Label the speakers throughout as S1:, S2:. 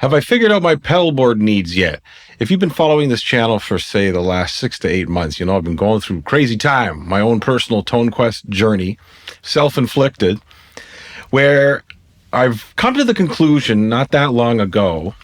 S1: Have I figured out my pedalboard needs yet? If you've been following this channel for, say, the last 6 to 8 months, you know I've been going through crazy time, my own personal Tone Quest journey, self-inflicted, where I've come to the conclusion not that long ago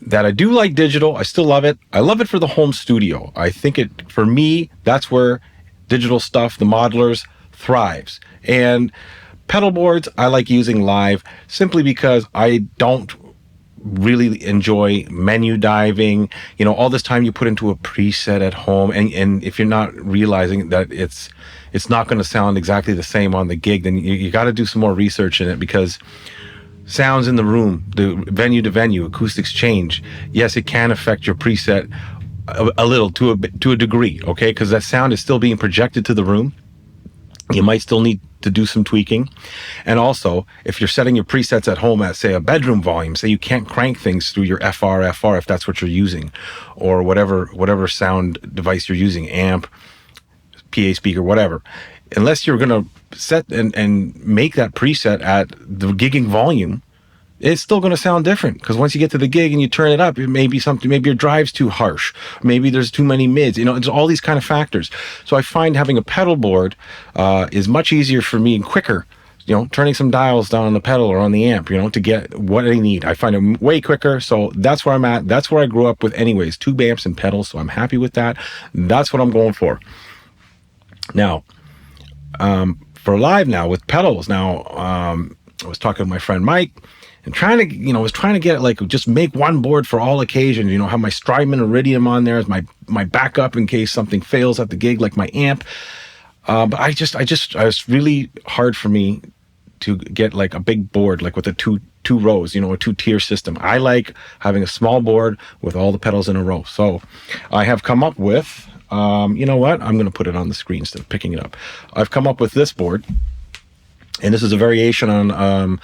S1: that I do like digital. I still love it. I love it for the home studio. I think for me, that's where digital stuff, the modelers, thrives. And pedal boards, I like using live simply because I don't really enjoy menu diving, all this time you put into a preset at home, and if you're not realizing that it's not going to sound exactly the same on the gig, then you got to do some more research in it, because sounds in the room, the venue to venue, acoustics change. Yes, it can affect your preset a little to a degree, okay, because that sound is still being projected to the room. You might still need to do some tweaking. And also, if you're setting your presets at home at, say, a bedroom volume, say you can't crank things through your FR if that's what you're using, or whatever sound device you're using, amp, PA speaker, whatever. Unless you're going to set and make that preset at the gigging volume, it's still going to sound different, because once you get to the gig and you turn it up, it may be something, maybe your drive's too harsh, maybe there's too many mids, it's all these kind of factors. So I find having a pedal board is much easier for me and quicker, turning some dials down on the pedal or on the amp, to get what I need. I find it way quicker. So that's where I'm at. That's where I grew up with anyways, tube amps and pedals. So I'm happy with that. That's what I'm going for. Now, for live now with pedals now, I was talking to my friend Mike, and trying to get like just make one board for all occasions. Have my Strymon Iridium on there as my backup in case something fails at the gig, like my amp. But I was really hard for me to get like a big board, like with a two rows, a 2-tier system. I like having a small board with all the pedals in a row. So I have come up with, you know what? I'm going to put it on the screen instead of picking it up. I've come up with this board, and this is a variation on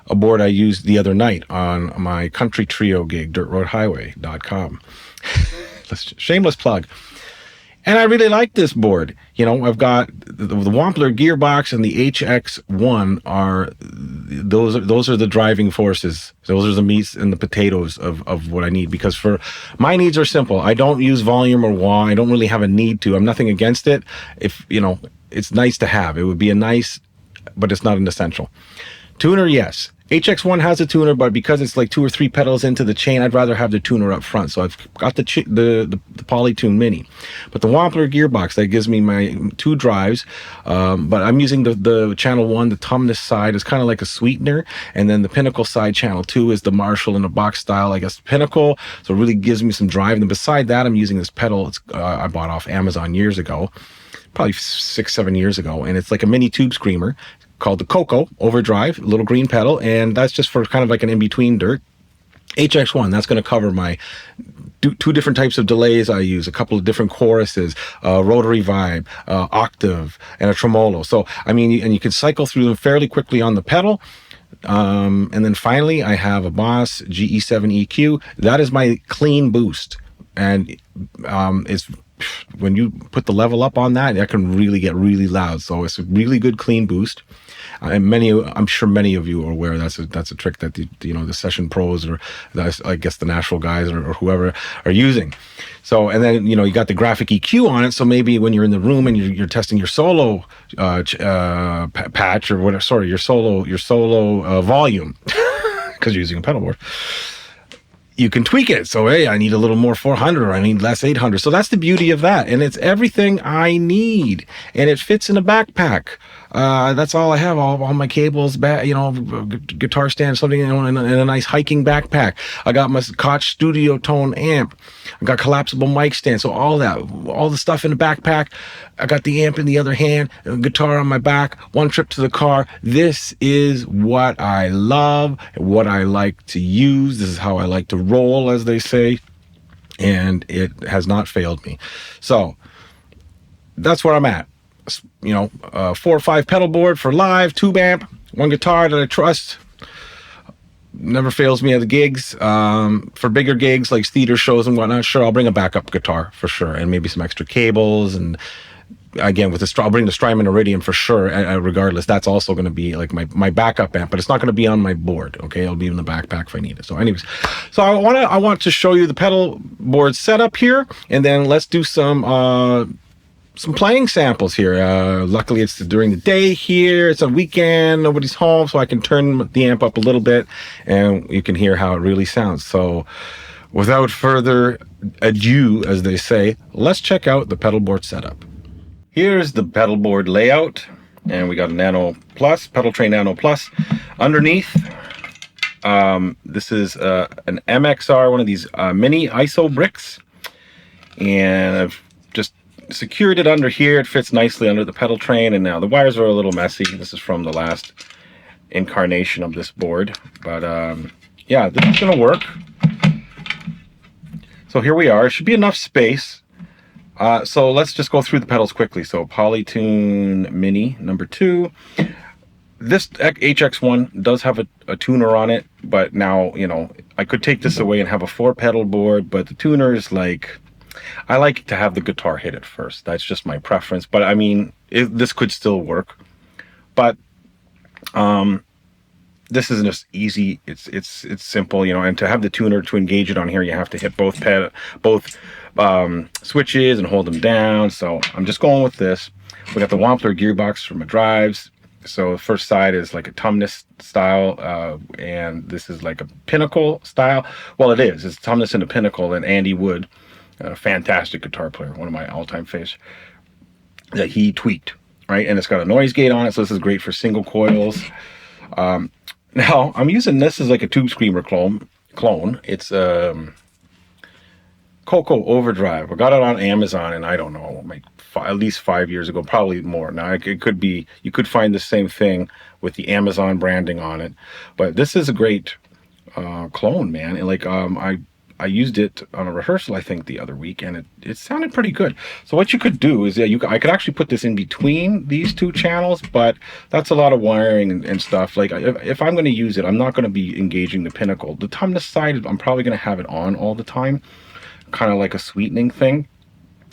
S1: a board I used the other night on my country trio gig, dirtroadhighway.com. Shameless plug. And I really like this board. I've got the Wampler gearbox and the HX1 those are the driving forces. Those are the meats and the potatoes of what I need, because for my needs are simple. I don't use volume or wah. I don't really have a need to. I'm nothing against it. If, it's nice to have. It would be but it's not an essential. Tuner, yes. HX1 has a tuner, but because it's like 2 or 3 pedals into the chain, I'd rather have the tuner up front. So I've got the Polytune Mini. But the Wampler gearbox, that gives me my 2 drives, but I'm using the channel 1, the Tumnus side is kind of like a sweetener, and then the Pinnacle side, channel 2, is the Marshall in a box style, I guess, Pinnacle. So it really gives me some drive. And beside that, I'm using this pedal I bought off Amazon years ago, probably 6-7 years ago, and it's like a mini tube screamer called the Coco Overdrive, little green pedal, and that's just for kind of like an in-between dirt. HX1, that's going to cover my 2 different types of delays I use, a couple of different choruses, rotary vibe, octave, and a tremolo. So, you can cycle through them fairly quickly on the pedal. And then finally, I have a Boss GE7 EQ. That is my clean boost. And it's when you put the level up on that can really get really loud. So it's a really good clean boost. And I'm sure many of you are aware that's a trick that the session pros, or I guess the Nashville guys or whoever are using. So, and then you got the graphic EQ on it. So maybe when you're in the room and you're testing your solo patch or whatever, sorry, your solo volume, because you're using a pedal board, you can tweak it. So, hey, I need a little more 400, or I need less 800. So that's the beauty of that. And it's everything I need. And it fits in a backpack. That's all I have. All my cables, guitar stand, something, in a nice hiking backpack. I got my Koch Studio Tone amp. I got collapsible mic stand. So all the stuff in the backpack. I got the amp in the other hand, a guitar on my back, one trip to the car. This is what I love, what I like to use. This is how I like to roll, as they say. And it has not failed me. So that's where I'm at. 4 or 5 pedal board for live, tube amp, 1 guitar that I trust. Never fails me at the gigs. For bigger gigs like theater shows and whatnot, sure, I'll bring a backup guitar for sure, and maybe some extra cables and again, with I'll bring the Strymon Iridium for sure. Regardless, that's also going to be like my backup amp, but it's not going to be on my board. Okay, it'll be in the backpack if I need it. So, anyways, so I want to show you the pedal board setup here, and then let's do some playing samples here. Luckily, it's during the day here. It's a weekend. Nobody's home, so I can turn the amp up a little bit, and you can hear how it really sounds. So, without further ado, as they say, let's check out the pedal board setup. Here's the pedal board layout, and we got a Nano Plus, Pedal Tray Nano Plus. Underneath, this is an MXR, one of these mini ISO bricks, and I've just secured it under here. It fits nicely under the pedal train, and now the wires are a little messy. This is from the last incarnation of this board, but yeah, this is gonna work. So here we are. It should be enough space. So let's just go through the pedals quickly. So Polytune Mini number 2. This HX1 does have a tuner on it, but now, you know, I could take this away and have a 4-pedal board, but the tuner is like, I like to have the guitar hit it first. That's just my preference. But I mean, this could still work. But this is just easy. It's simple, you know. And to have the tuner to engage it on here, you have to hit both switches and hold them down. So I'm just going with this. We got the Wampler gearbox for my drives. So the first side is like a Tumnus style, and this is like a Pinnacle style. Well, it is. It's Tumnus and a Pinnacle, and Andy Wood, a fantastic guitar player, one of my all-time favorites, that he tweaked, right? And it's got a noise gate on it, so this is great for single coils. Now, I'm using this as like a Tube Screamer clone. It's Coco Overdrive. I got it on Amazon, and I don't know, like at least 5 years ago, probably more. Now, it could be, you could find the same thing with the Amazon branding on it. But this is a great clone, man. And like, I used it on a rehearsal, I think, the other week, and it sounded pretty good. So what you could do is, yeah, I could actually put this in between these two channels, but that's a lot of wiring and stuff. Like, if I'm going to use it, I'm not going to be engaging the Pinnacle. The Tumnus side, I'm probably going to have it on all the time, kind of like a sweetening thing.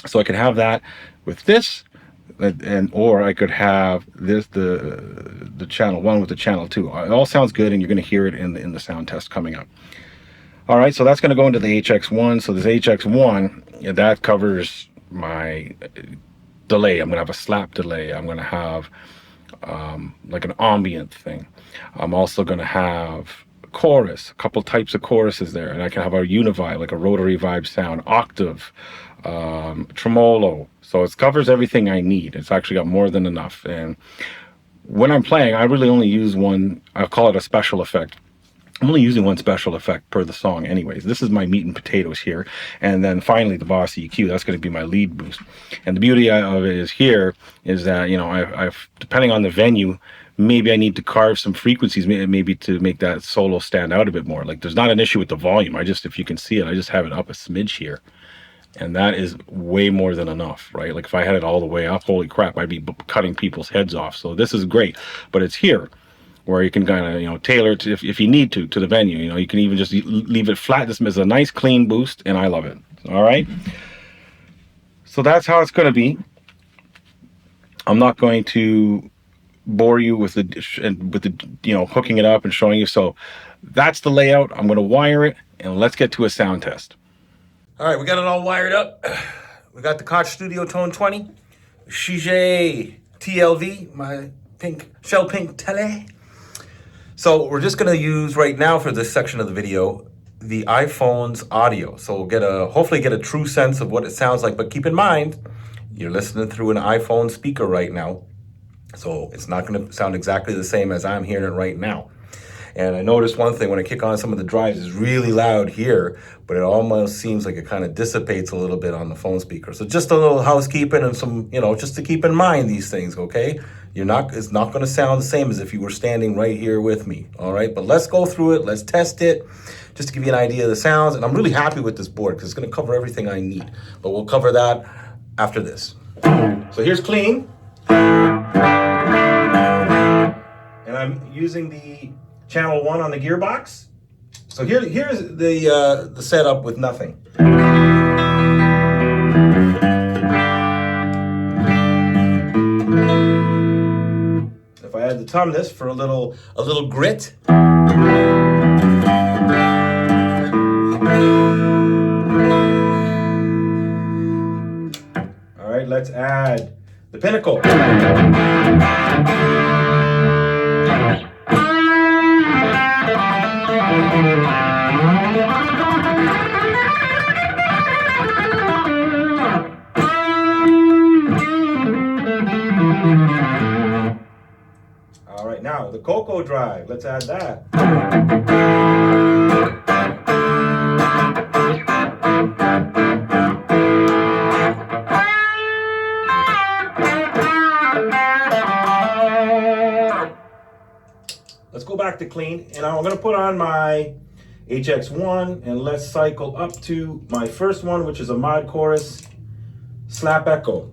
S1: So I could have that with this, or I could have this, the channel 1 with the channel 2. It all sounds good, and you're going to hear it in the sound test coming up. All right, so that's going to go into the HX1. So this HX1, yeah, that covers my delay. I'm going to have a slap delay. I'm going to have like an ambient thing. I'm also going to have chorus, a couple types of choruses there. And I can have a univibe, like a rotary vibe sound, octave, tremolo. So it covers everything I need. It's actually got more than enough. And when I'm playing, I really only use one. I'll call it a special effect. I'm only using one special effect per the song anyways. This is my meat and potatoes here. And then finally the Boss EQ, that's going to be my lead boost. And the beauty of it is here is that, you know, I've depending on the venue, maybe I need to carve some frequencies, maybe to make that solo stand out a bit more. Like, there's not an issue with the volume. If you can see it, I just have it up a smidge here. And that is way more than enough, right? Like, if I had it all the way up, holy crap, I'd be cutting people's heads off. So this is great, but it's here where you can kind of, you know, tailor it to, if you need to the venue. You know, you can even just leave it flat. This is a nice clean boost, and I love it. All right. So that's how it's going to be. I'm not going to bore you with the you know, hooking it up and showing you. So that's the layout. I'm going to wire it, and let's get to a sound test. All right, we got it all wired up. We got the Koch Studio Tone 20, Shige TLV, my shell pink tele. So we're just going to use right now for this section of the video the iPhone's audio. So we'll hopefully get a true sense of what it sounds like. But keep in mind, you're listening through an iPhone speaker right now. So it's not going to sound exactly the same as I'm hearing it right now. And I noticed one thing, when I kick on some of the drives, it's really loud here, but it almost seems like it kind of dissipates a little bit on the phone speaker. So just a little housekeeping and some, you know, just to keep in mind these things, okay? It's not going to sound the same as if you were standing right here with me, all right? But let's go through it, let's test it, just to give you an idea of the sounds. And I'm really happy with this board because it's going to cover everything I need. But we'll cover that after this. So here's clean. And I'm using the channel 1 on the gearbox. So here's the setup with nothing.
S2: to tom this for a little grit. All right, let's add the pinnacle. All right, now the cocoa drive, let's add that. Let's go back to clean, and I'm going to put on my HX1, and let's cycle up to my first one, which is a mod chorus slap echo.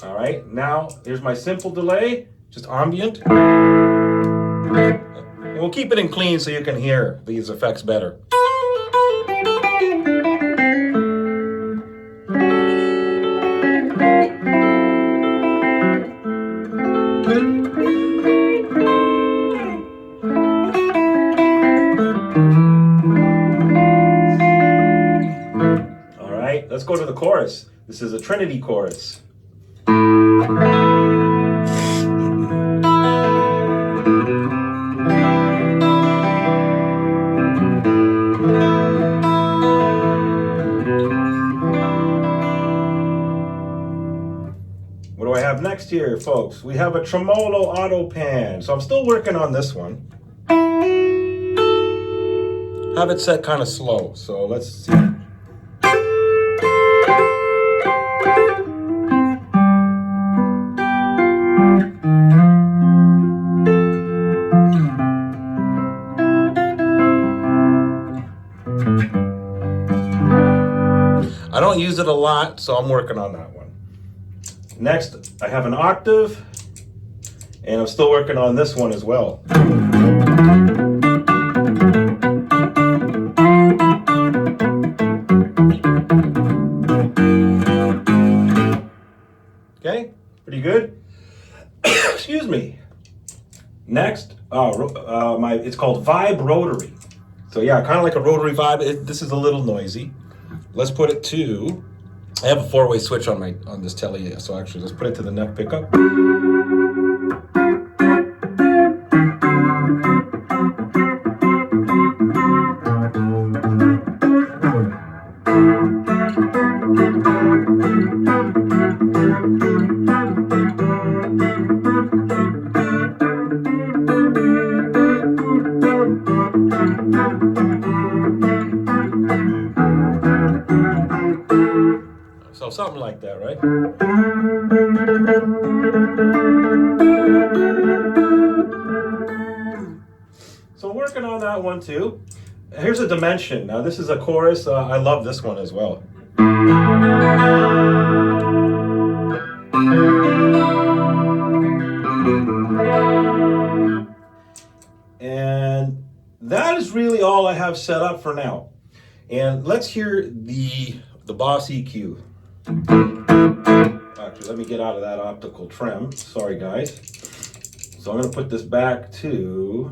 S2: All right, now here's my simple delay, just ambient. We'll keep it in clean so you can hear these effects better. All right, let's go to the chorus. This is a Trinity chorus. What do I have next here, folks? We have a tremolo auto pan. So I'm still working on this one. Have it set kind of slow. So let's see. I don't use it a lot, so I'm working on that one. Next, I have an octave, and I'm still working on this one as well. Okay, pretty good. Excuse me. Next, it's called Vibe Rotary. So yeah, kind of like a rotary vibe. This is a little noisy. Let's put it to, I have a 4-way switch on this telly, so actually let's put it to the neck pickup. So something like that, right? So working on that one too. Here's a dimension. Now this is a chorus. I love this one as well. And that is really all I have set up for now. And let's hear the Boss EQ. Actually, let me get out of that optical trim. Sorry, guys. So I'm going to put this back to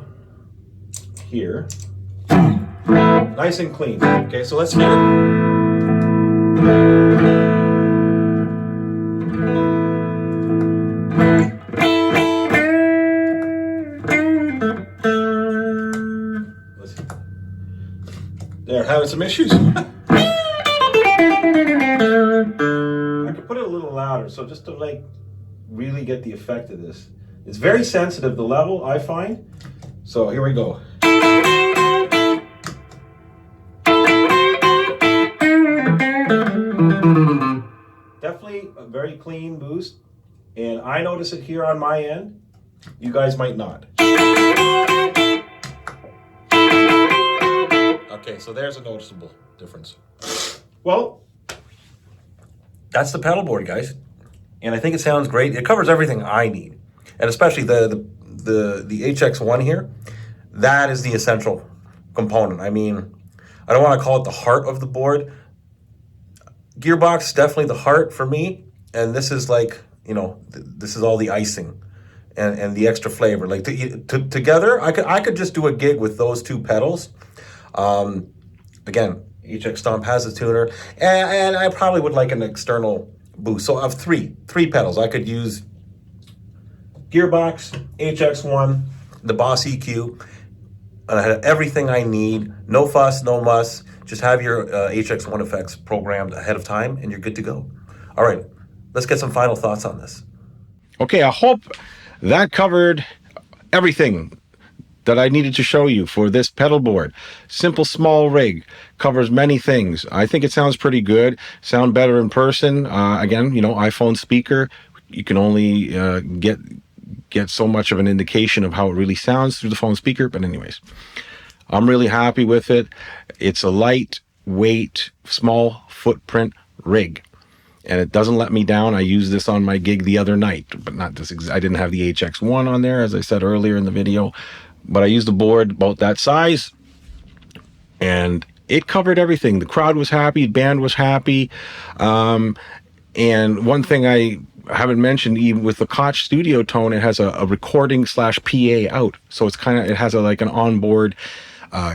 S2: here. Nice and clean. Okay, so let's hear it. They're having some issues. I could put it a little louder, so just to like really get the effect of this. It's very sensitive, the level, I find. So here we go. Definitely a very clean boost, and I notice it here on my end. You guys might not. Okay, so there's a noticeable difference. Well, that's the pedal board, guys. And I think it sounds great. It covers everything I need. And especially the the HX1 here, that is the essential component. I mean, I don't want to call it the heart of the board. Gearbox is definitely the heart for me, and this is like, you know, this is all the icing and the extra flavor. Like together, I could just do a gig with those two pedals. Again, HX Stomp has a tuner, and I probably would like an external boost. So I have three pedals. I could use Gearbox, HX1, the Boss EQ, and I had everything I need. No fuss, no muss. Just have your HX1 effects programmed ahead of time, and you're good to go. All right, let's get some final thoughts on this.
S1: Okay, I hope that covered everything that I needed to show you for this pedal board. Simple, small rig, covers many things. I think it sounds pretty good. Sound better in person. Again, you know, iPhone speaker. You can only get so much of an indication of how it really sounds through the phone speaker. But anyways, I'm really happy with it. It's a lightweight, small footprint rig, and it doesn't let me down. I used this on my gig the other night, but not this. I didn't have the HX1 on there, as I said earlier in the video, but I used a board about that size, and it covered everything. The crowd was happy, the band was happy, and one thing I haven't mentioned, even with the Koch Studio Tone, it has a recording / PA out, so it's kind of, it has like an onboard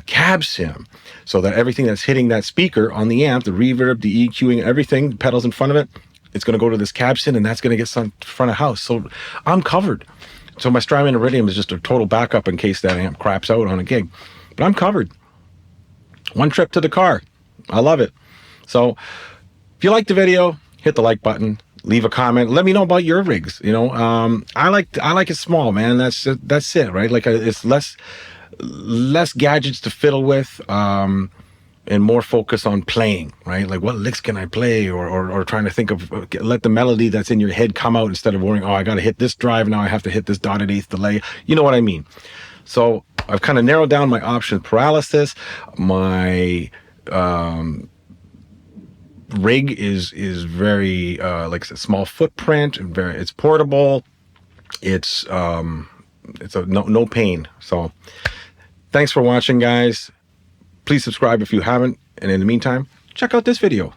S1: cab sim, so that everything that's hitting that speaker on the amp, the reverb, the EQing, everything, the pedals in front of it, it's going to go to this cab sim, and that's going to get some front of house. So I'm covered. So my Strymon Iridium is just a total backup in case that amp craps out on a gig, but I'm covered. One trip to the car. I love it. So if you like the video, hit the like button, leave a comment, let me know about your rigs. You know, I like it small, man. That's it, right? Like it's less gadgets to fiddle with, and more focus on playing, right? Like, what licks can I play, or trying to think of, let the melody that's in your head come out instead of worrying, oh, I got to hit this drive now, I have to hit this dotted eighth delay. You know what I mean? So I've kind of narrowed down my option paralysis. My rig is very like I said, small footprint, and it's portable. It's a no pain. So thanks for watching, guys. Please subscribe if you haven't, and in the meantime, check out this video.